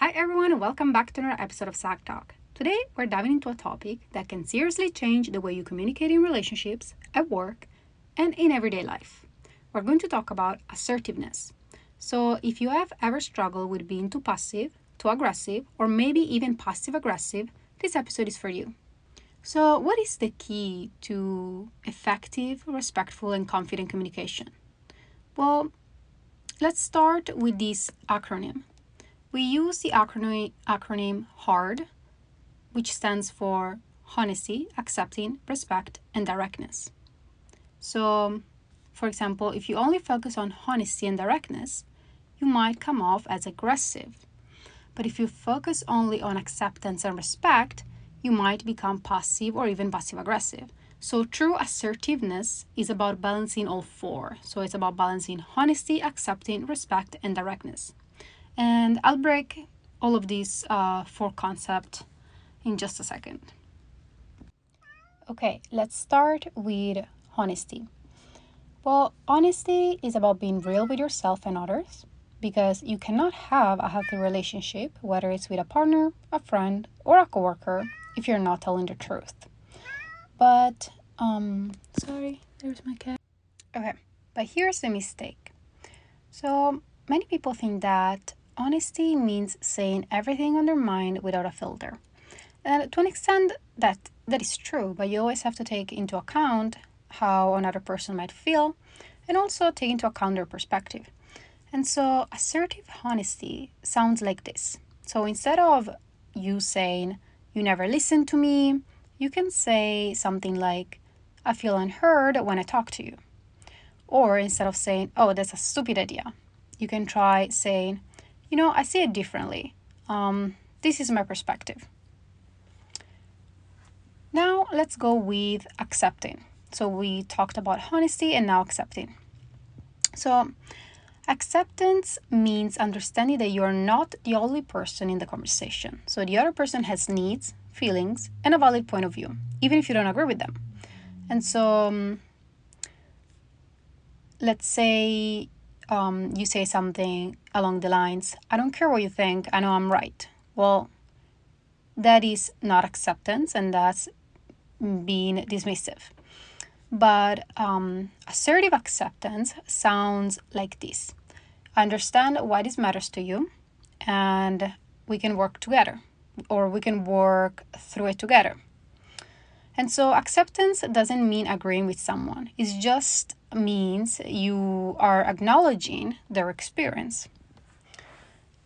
Hi everyone, and welcome back to another episode of SAG Talk. Today we're diving into a topic that can seriously change the way you communicate in relationships, at work, and in everyday life. We're going to talk about assertiveness. So if you have ever struggled with being too passive, too aggressive, or maybe even passive aggressive, this episode is for you. So what is the key to effective, respectful, and confident communication? Well, let's start with this acronym. We use the acronym H.A.R.D, which stands for honesty, accepting, respect, and directness. So, for example, if you only focus on honesty and directness, you might come off as aggressive. But if you focus only on acceptance and respect, you might become passive or even passive-aggressive. So true assertiveness is about balancing all four. So it's about balancing honesty, accepting, respect, and directness. And I'll break all of these four concepts in just a second. Okay, let's start with honesty. Well, honesty is about being real with yourself and others, because you cannot have a healthy relationship, whether it's with a partner, a friend, or a coworker, if you're not telling the truth. But, sorry, there's my cat. Okay, but here's the mistake. So, many people think that honesty means saying everything on their mind without a filter. And to an extent, that is true, but you always have to take into account how another person might feel and also take into account their perspective. And so assertive honesty sounds like this. So instead of you saying, "You never listen to me," you can say something like, "I feel unheard when I talk to you." Or instead of saying, "Oh, that's a stupid idea," you can try saying, "I see it differently. This is my perspective." Now let's go with accepting. So we talked about honesty and now accepting. So acceptance means understanding that you are not the only person in the conversation. So the other person has needs, feelings, and a valid point of view, even if you don't agree with them. And so let's say you say something along the lines, "I don't care what you think, I know I'm right." Well, that is not acceptance, and that's being dismissive. But assertive acceptance sounds like this. I understand why this matters to you, and we can work together, or we can work through it together. And so acceptance doesn't mean agreeing with someone. It just means you are acknowledging their experience.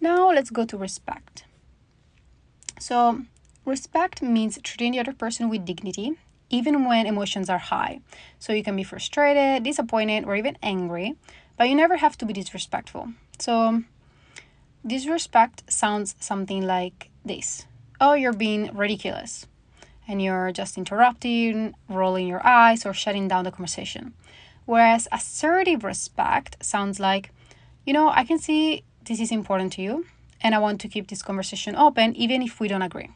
Now let's go to respect. So respect means treating the other person with dignity, even when emotions are high. So you can be frustrated, disappointed, or even angry, but you never have to be disrespectful. So disrespect sounds something like this. "Oh, you're being ridiculous." And you're just interrupting, rolling your eyes, or shutting down the conversation. Whereas assertive respect sounds like, "I can see this is important to you, and I want to keep this conversation open even if we don't agree."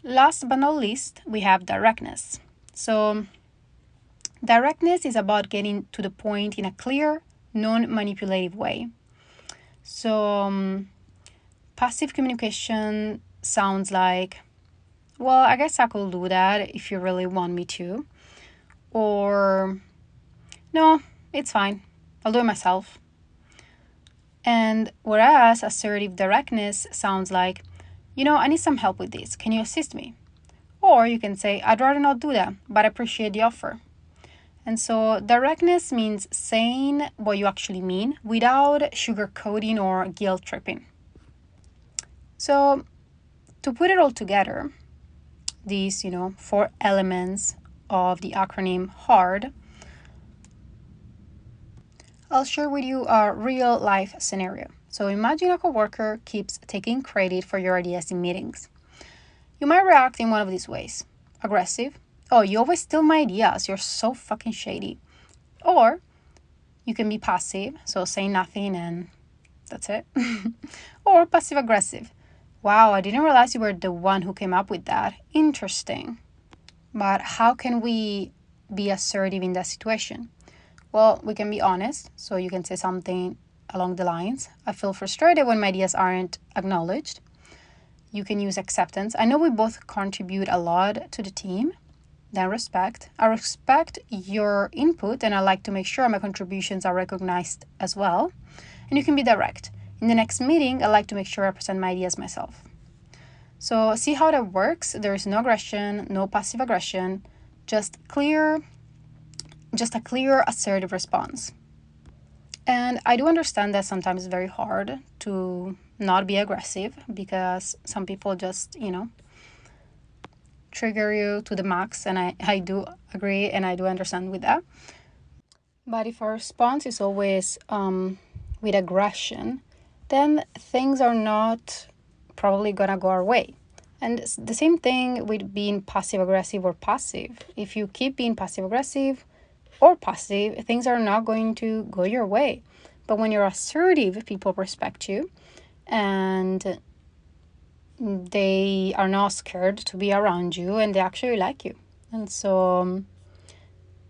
Last but not least, we have directness. So directness is about getting to the point in a clear, non-manipulative way. So passive communication sounds like, "Well, I guess I could do that if you really want me to." Or, "No, it's fine. I'll do it myself." And whereas assertive directness sounds like, "I need some help with this. Can you assist me?" Or you can say, "I'd rather not do that, but I appreciate the offer." And so directness means saying what you actually mean without sugarcoating or guilt tripping. So to put it all together, these, 4 elements of the acronym H.A.R.D, I'll share with you a real life scenario. So imagine a coworker keeps taking credit for your ideas in meetings. You might react in one of these ways. Aggressive. "Oh, you always steal my ideas. You're so fucking shady." Or you can be passive, so say nothing and that's it. Or passive aggressive. "Wow, I didn't realize you were the one who came up with that. Interesting." But how can we be assertive in that situation? Well, we can be honest. So you can say something along the lines. I feel frustrated when my ideas aren't acknowledged. You can use acceptance. I know we both contribute a lot to the team. Then respect. I respect your input and I like to make sure my contributions are recognized as well. And you can be direct. In the next meeting, I like to make sure I present my ideas myself. So see how that works. There is no aggression, no passive aggression, just a clear assertive response. And I do understand that sometimes it's very hard to not be aggressive because some people just, trigger you to the max, and I do agree and I do understand with that. But if our response is always with aggression, then things are not probably gonna go our way. And the same thing with being passive aggressive or passive. If you keep being passive aggressive or passive, things are not going to go your way. But when you're assertive, people respect you and they are not scared to be around you and they actually like you. And so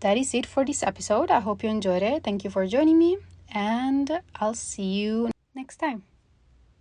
that is it for this episode. I hope you enjoyed it. Thank you for joining me and I'll see you next time.